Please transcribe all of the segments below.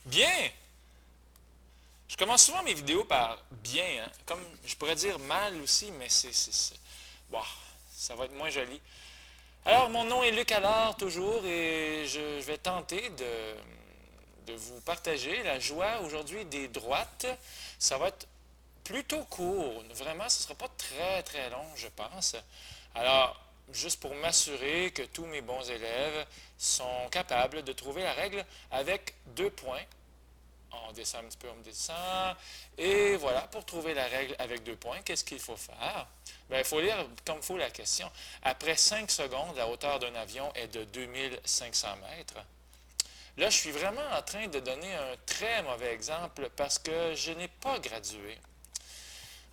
Bien! Je commence souvent mes vidéos par bien, hein. Comme je pourrais dire mal aussi, mais bon, ça va être moins joli. Alors, mon nom est Luc Allard, toujours, et je vais tenter de vous partager la joie aujourd'hui des droites. Ça va être plutôt court. Vraiment, ce ne sera pas très, très long, je pense. Alors, juste pour m'assurer que tous mes bons élèves sont capables de trouver la règle avec 2 points. On descend un petit peu, on descend. Et voilà, pour trouver la règle avec 2 points, qu'est-ce qu'il faut faire? Bien, il faut lire comme il faut la question. Après 5 secondes, la hauteur d'un avion est de 2500 mètres. Là, je suis vraiment en train de donner un très mauvais exemple parce que je n'ai pas gradué.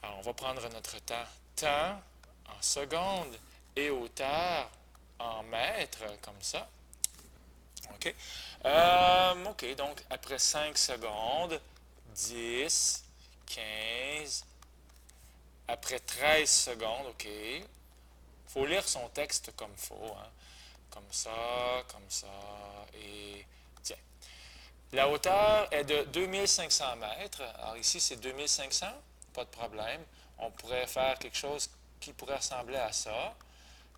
Alors, on va prendre notre temps. Temps en secondes et hauteur en mètres, comme ça. OK? OK, donc après 5 secondes, 10, 15, après 13 secondes, OK. Il faut lire son texte comme il faut, hein? Comme ça, et tiens. La hauteur est de 2500 mètres. Alors ici, c'est 2500, pas de problème. On pourrait faire quelque chose qui pourrait ressembler à ça,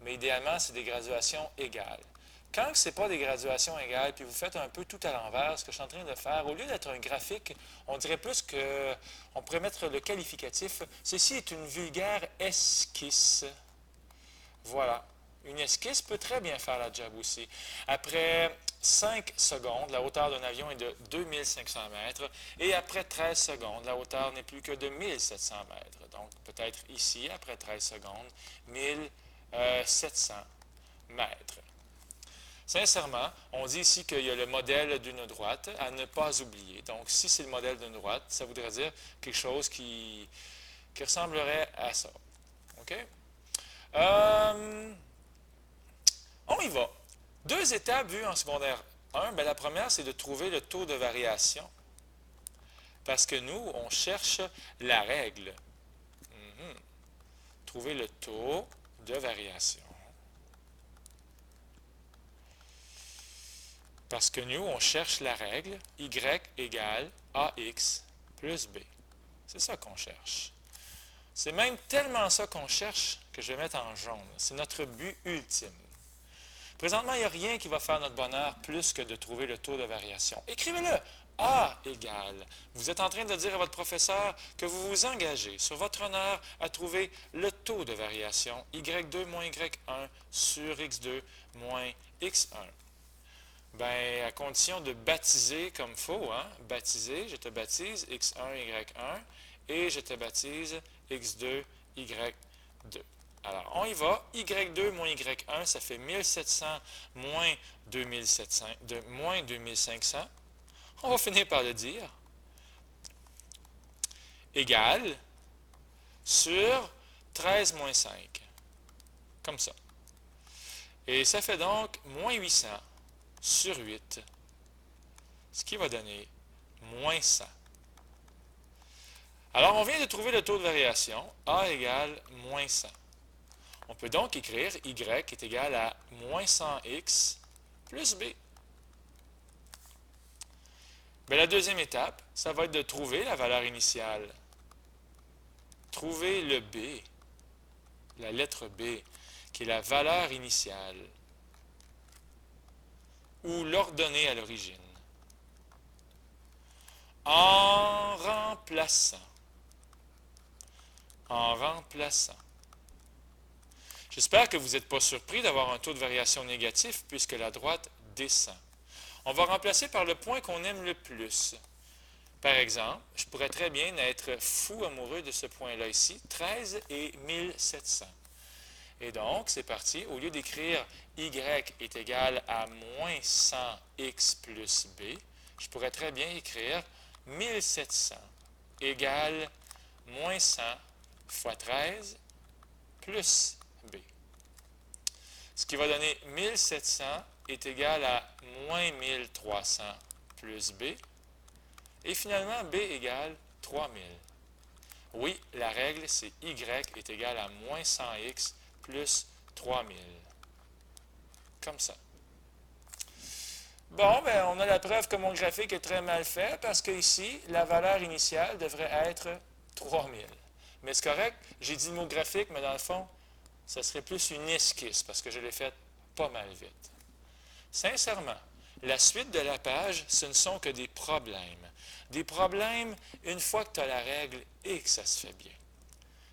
mais idéalement, c'est des graduations égales. Quand ce n'est pas des graduations égales, puis vous faites un peu tout à l'envers, ce que je suis en train de faire, au lieu d'être un graphique, on dirait plus que on pourrait mettre le qualificatif. Ceci est une vulgaire esquisse. Voilà. Une esquisse peut très bien faire la job aussi. Après 5 secondes, la hauteur d'un avion est de 2500 mètres. Et après 13 secondes, la hauteur n'est plus que de 1700 mètres. Donc, peut-être ici, après 13 secondes, 1700 mètres. Sincèrement, on dit ici qu'il y a le modèle d'une droite à ne pas oublier. Donc, si c'est le modèle d'une droite, ça voudrait dire quelque chose qui ressemblerait à ça. OK? Euh, on y va. 2 étapes vues en secondaire 1. Bien, la première, c'est de trouver le taux de variation. Parce que nous, on cherche la règle. Trouver le taux de variation. Parce que nous, on cherche la règle y égale ax plus b. C'est ça qu'on cherche. C'est même tellement ça qu'on cherche que je vais mettre en jaune. C'est notre but ultime. Présentement, il n'y a rien qui va faire notre bonheur plus que de trouver le taux de variation. Écrivez-le. A égale. Vous êtes en train de dire à votre professeur que vous vous engagez sur votre honneur à trouver le taux de variation y2 moins y1 sur x2 moins x1. Ben, à condition de baptiser comme il faut, hein? Baptiser, je te baptise x1, y1 et je te baptise x2, y2. Alors, on y va. Y2 moins Y1, ça fait 1700 moins 2700, moins 2500. On va finir par le dire. Égal sur 13 moins 5. Comme ça. Et ça fait donc moins 800 sur 8. Ce qui va donner moins 100. Alors, on vient de trouver le taux de variation. A égale moins 100. On peut donc écrire y est égal à moins 100x plus b. Bien, la deuxième étape, ça va être de trouver la valeur initiale. Trouver le b, la lettre b, qui est la valeur initiale, ou l'ordonnée à l'origine. En remplaçant. En remplaçant. J'espère que vous n'êtes pas surpris d'avoir un taux de variation négatif puisque la droite descend. On va remplacer par le point qu'on aime le plus. Par exemple, je pourrais très bien être fou amoureux de ce point-là ici, 13 et 1700. Et donc, c'est parti. Au lieu d'écrire y est égal à moins 100x plus b, je pourrais très bien écrire 1700 égale moins 100 fois 13 plus b. Ce qui va donner 1700 est égal à moins 1300 plus b. Et finalement, b égale 3000. Oui, la règle, c'est y est égal à moins 100x plus 3000. Comme ça. Bon, ben, on a la preuve que mon graphique est très mal fait parce que ici, la valeur initiale devrait être 3000. Mais c'est correct, j'ai dit le mot graphique, mais dans le fond, ça serait plus une esquisse parce que je l'ai fait pas mal vite. Sincèrement, la suite de la page, ce ne sont que des problèmes. Des problèmes, une fois que tu as la règle et que ça se fait bien.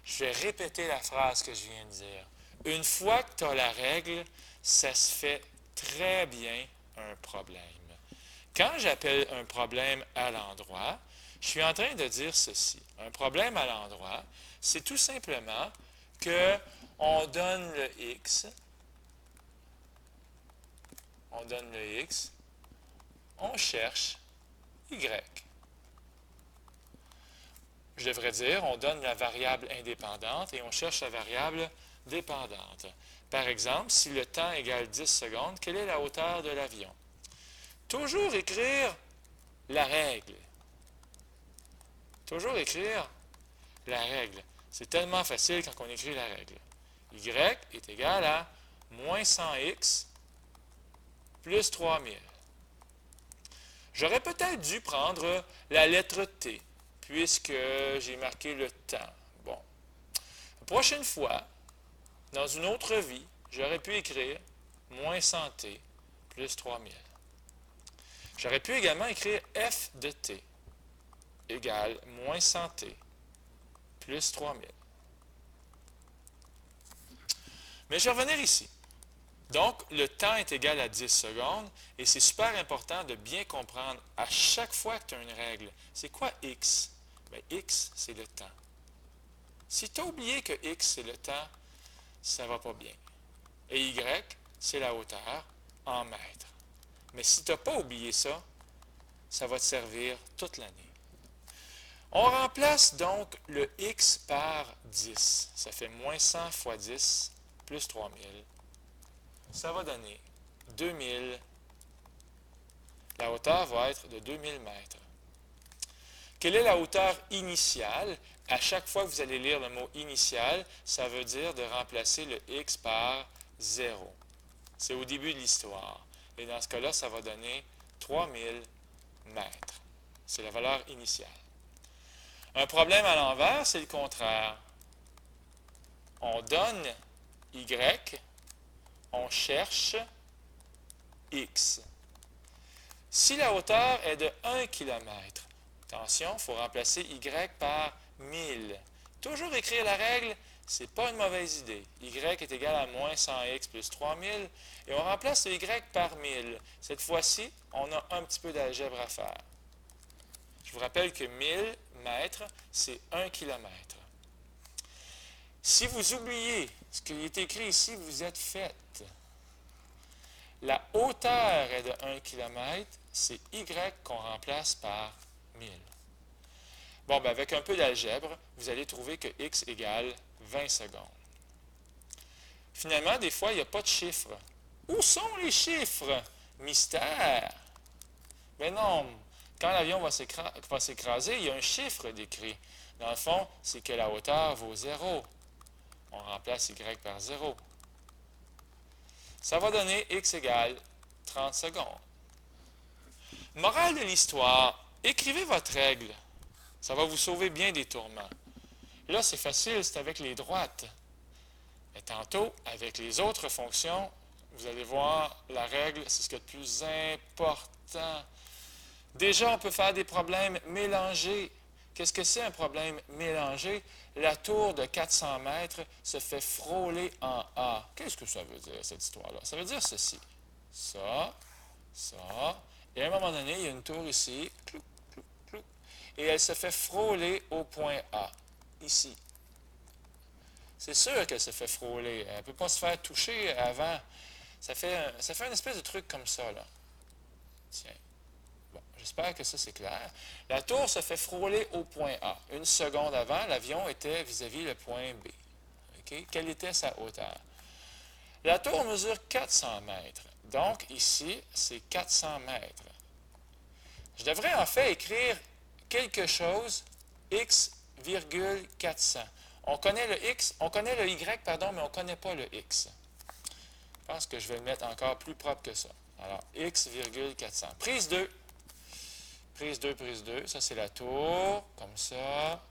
Je vais répéter la phrase que je viens de dire. Une fois que tu as la règle, ça se fait très bien un problème. Quand j'appelle un problème à l'endroit, je suis en train de dire ceci. Un problème à l'endroit, c'est tout simplement qu'on donne le x, on cherche y. Je devrais dire, on donne la variable indépendante et on cherche la variable dépendante. Par exemple, si le temps égale 10 secondes, quelle est la hauteur de l'avion? Toujours écrire la règle. Toujours écrire la règle. C'est tellement facile quand on écrit la règle. Y est égal à moins 100x plus 3000. J'aurais peut-être dû prendre la lettre T, puisque j'ai marqué le temps. Bon. La prochaine fois, dans une autre vie, j'aurais pu écrire moins 100t plus 3000. J'aurais pu également écrire f de t égale moins 100t plus 3000. Mais je vais revenir ici. Donc, le temps est égal à 10 secondes et c'est super important de bien comprendre à chaque fois que tu as une règle. C'est quoi x? Bien, x, c'est le temps. Si tu as oublié que x, c'est le temps, ça ne va pas bien. Et y, c'est la hauteur en mètres. Mais si tu n'as pas oublié ça, ça va te servir toute l'année. On remplace donc le x par 10. Ça fait moins 100 fois 10 plus 3000. Ça va donner 2000. La hauteur va être de 2000 mètres. Quelle est la hauteur initiale? À chaque fois que vous allez lire le mot initial, ça veut dire de remplacer le x par 0. C'est au début de l'histoire. Et dans ce cas-là, ça va donner 3000 mètres. C'est la valeur initiale. Un problème à l'envers, c'est le contraire. On donne y, on cherche x. Si la hauteur est de 1 km, attention, il faut remplacer y par 1000. Toujours écrire la règle, ce n'est pas une mauvaise idée. Y est égal à moins 100x plus 3000 et on remplace le y par 1000. Cette fois-ci, on a un petit peu d'algèbre à faire. Je vous rappelle que 1000 mètres, c'est 1 km. Si vous oubliez ce qui est écrit ici, vous êtes fait. La hauteur est de 1 km, c'est y qu'on remplace par 1000. Bon, bien, avec un peu d'algèbre, vous allez trouver que x égale 20 secondes. Finalement, des fois, il n'y a pas de chiffres. Où sont les chiffres? Mystère! Mais non, quand l'avion va s'écraser, il y a un chiffre décrit. Dans le fond, c'est que la hauteur vaut 0. On remplace y par 0. Ça va donner x égale 30 secondes. Morale de l'histoire, écrivez votre règle. Ça va vous sauver bien des tourments. Là, c'est facile, c'est avec les droites. Mais tantôt, avec les autres fonctions, vous allez voir, la règle, c'est ce qui est le plus important. Déjà, on peut faire des problèmes mélangés. Qu'est-ce que c'est un problème mélangé? La tour de 400 mètres se fait frôler en A. Qu'est-ce que ça veut dire, cette histoire-là? Ça veut dire ceci. Ça, et à un moment donné, il y a une tour ici, clou, clou, clou, et elle se fait frôler au point A, ici. C'est sûr qu'elle se fait frôler. Elle ne peut pas se faire toucher avant. Ça fait une espèce de truc comme ça, là. Tiens. Bon, j'espère que ça, c'est clair. La tour se fait frôler au point A. Une seconde avant, l'avion était vis-à-vis le point B. Okay? Quelle était sa hauteur? La tour mesure 400 mètres. Donc, ici, c'est 400 mètres. Je devrais en fait écrire quelque chose, x, 400. On connaît le x, on connaît le y, pardon, mais on ne connaît pas le x. Je pense que je vais le mettre encore plus propre que ça. Alors, x, 400. Prise 2. Prise 2, prise 2. Ça, c'est la tour. Comme ça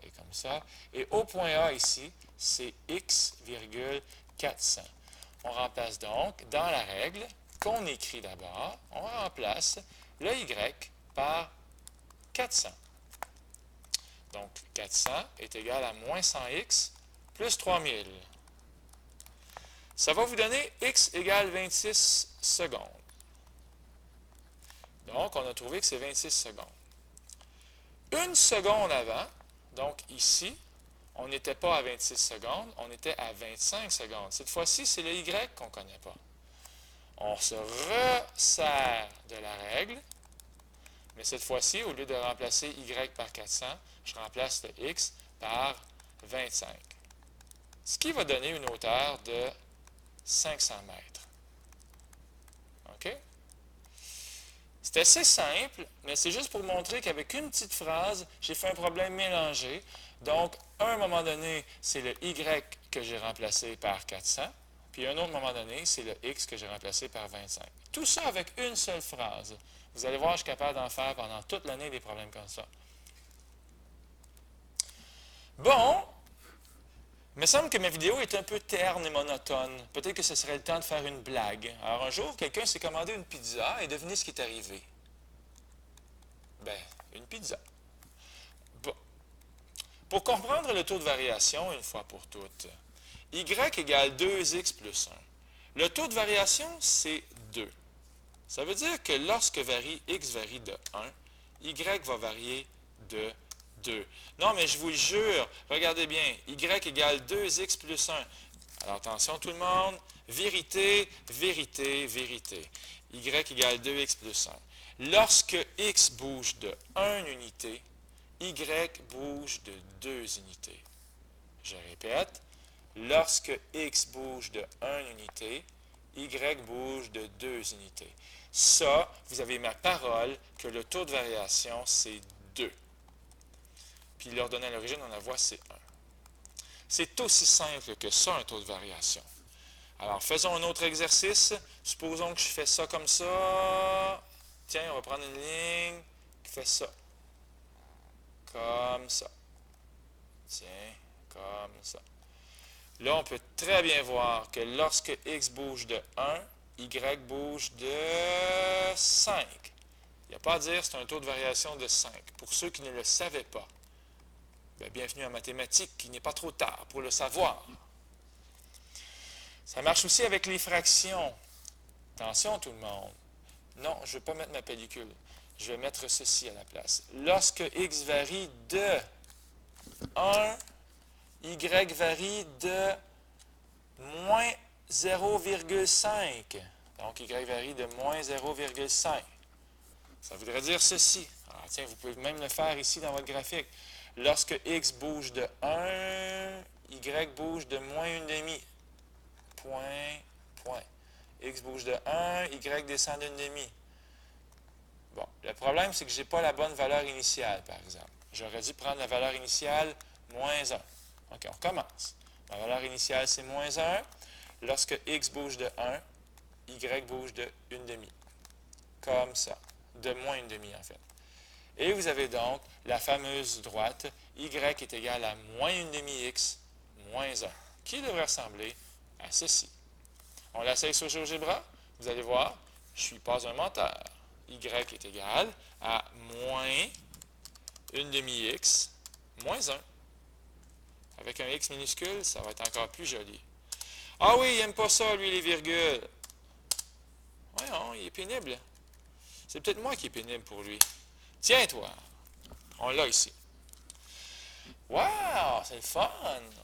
et comme ça. Et au point A ici, c'est x, 400. On remplace donc, dans la règle qu'on écrit d'abord, on remplace le y par 400. Donc, 400 est égal à moins 100x plus 3000. Ça va vous donner x égale 26 secondes. Donc, on a trouvé que c'est 26 secondes. Une seconde avant, donc ici, on n'était pas à 26 secondes, on était à 25 secondes. Cette fois-ci, c'est le y qu'on ne connaît pas. On se resserre de la règle, mais cette fois-ci, au lieu de remplacer y par 400, je remplace le x par 25. Ce qui va donner une hauteur de 500 mètres. OK? C'est assez simple, mais c'est juste pour montrer qu'avec une petite phrase, j'ai fait un problème mélangé. Donc, à un moment donné, c'est le y que j'ai remplacé par 400, puis à un autre moment donné, c'est le x que j'ai remplacé par 25. Tout ça avec une seule phrase. Vous allez voir, je suis capable d'en faire pendant toute l'année des problèmes comme ça. Bon, il me semble que ma vidéo est un peu terne et monotone. Peut-être que ce serait le temps de faire une blague. Alors un jour, quelqu'un s'est commandé une pizza et devinez ce qui est arrivé. Ben, une pizza. Bon. Pour comprendre le taux de variation, une fois pour toutes, y égale 2x plus 1. Le taux de variation, c'est 2. Ça veut dire que lorsque x varie de 1, y va varier de 2. Non, mais je vous le jure, regardez bien, y égale 2x plus 1. Alors attention tout le monde, vérité, vérité, vérité. Y égale 2x plus 1. Lorsque x bouge de 1 unité, y bouge de 2 unités. Je répète, lorsque x bouge de 1 unité, y bouge de 2 unités. Ça, vous avez ma parole que le taux de variation, c'est 2. Puis l'ordonnée à l'origine, on la voit, c'est 1. C'est aussi simple que ça, un taux de variation. Alors, faisons un autre exercice. Supposons que je fais ça comme ça. Tiens, on va prendre une ligne qui fait ça. Comme ça. Tiens, comme ça. Là, on peut très bien voir que lorsque x bouge de 1, y bouge de 5. Il n'y a pas à dire, c'est un taux de variation de 5. Pour ceux qui ne le savaient pas, bien, bienvenue en mathématiques, il n'est pas trop tard pour le savoir. Ça marche aussi avec les fractions. Attention tout le monde. Non, je ne vais pas mettre ma pellicule. Je vais mettre ceci à la place. Lorsque x varie de 1, y varie de moins 0,5. Donc, y varie de moins 0,5. Ça voudrait dire ceci. Alors, tiens, vous pouvez même le faire ici dans votre graphique. Lorsque x bouge de 1, y bouge de moins 1,5. Point, point. X bouge de 1, y descend de 1,5. Bon, le problème, c'est que je n'ai pas la bonne valeur initiale, par exemple. J'aurais dû prendre la valeur initiale, moins 1. OK, on commence. Ma valeur initiale, c'est moins 1. Lorsque x bouge de 1, y bouge de 1,5. Comme ça. De moins 1,5, en fait. Et vous avez donc la fameuse droite, y est égal à moins 1,5x moins 1, qui devrait ressembler à ceci. On l'essaye sur GeoGebra. Vous allez voir, je ne suis pas un menteur. Y est égal à moins 1,5x moins 1. Avec un x minuscule, ça va être encore plus joli. Ah oui, il n'aime pas ça, lui, les virgules. Voyons, il est pénible. C'est peut-être moi qui est pénible pour lui. Tiens, toi. On l'a ici. Wow, c'est le fun.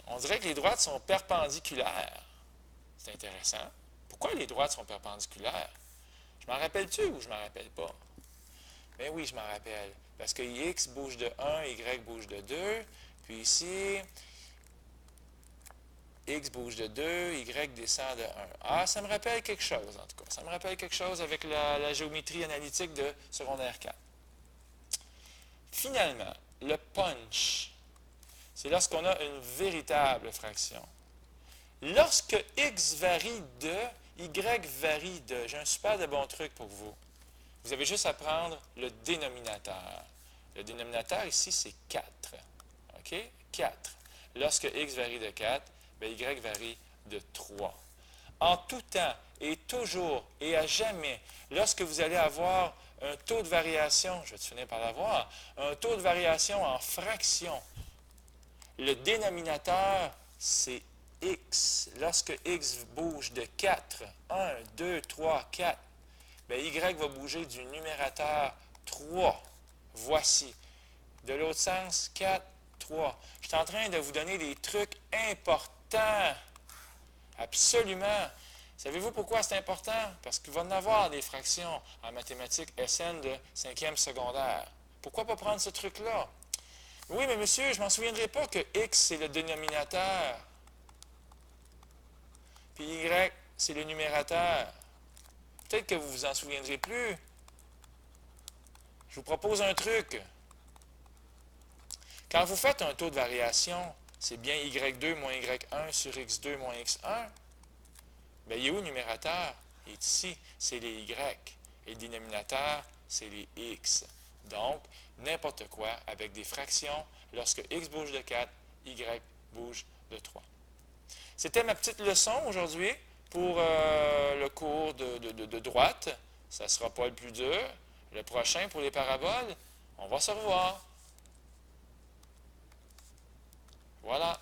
On dirait que les droites sont perpendiculaires. C'est intéressant. Pourquoi les droites sont perpendiculaires? Je m'en rappelle-tu ou je ne m'en rappelle pas? Ben oui, je m'en rappelle. Parce que x bouge de 1, y bouge de 2. Puis ici, x bouge de 2, y descend de 1. Ah, ça me rappelle quelque chose, en tout cas. Ça me rappelle quelque chose avec la géométrie analytique de secondaire 4. Finalement, le punch, c'est lorsqu'on a une véritable fraction. Lorsque x varie de, y varie de... J'ai un super de bon truc pour vous. Vous avez juste à prendre le dénominateur. Le dénominateur ici, c'est 4. OK? 4. Lorsque x varie de 4, bien, y varie de 3. En tout temps et toujours et à jamais, lorsque vous allez avoir un taux de variation, je vais finir par l'avoir, un taux de variation en fraction, le dénominateur, c'est x. Lorsque x bouge de 4, 1, 2, 3, 4, bien, y va bouger du numérateur 3. Voici. De l'autre sens, 4, 3. Je suis en train de vous donner des trucs importants. Absolument. Savez-vous pourquoi c'est important? Parce qu'il va y en avoir des fractions en mathématiques SN de 5e secondaire. Pourquoi pas prendre ce truc-là? Oui, mais monsieur, je ne m'en souviendrai pas que x, c'est le dénominateur. Puis y, c'est le numérateur. Peut-être que vous ne vous en souviendrez plus. Je vous propose un truc. Quand vous faites un taux de variation, c'est bien y2 moins y1 sur x2 moins x1. Bien, il est où le numérateur? Il est ici, c'est les y. Et le dénominateur, c'est les x. Donc, n'importe quoi avec des fractions, lorsque x bouge de 4, y bouge de 3. C'était ma petite leçon aujourd'hui pour le cours de droite. Ça ne sera pas le plus dur. Le prochain pour les paraboles, on va se revoir. Voilà.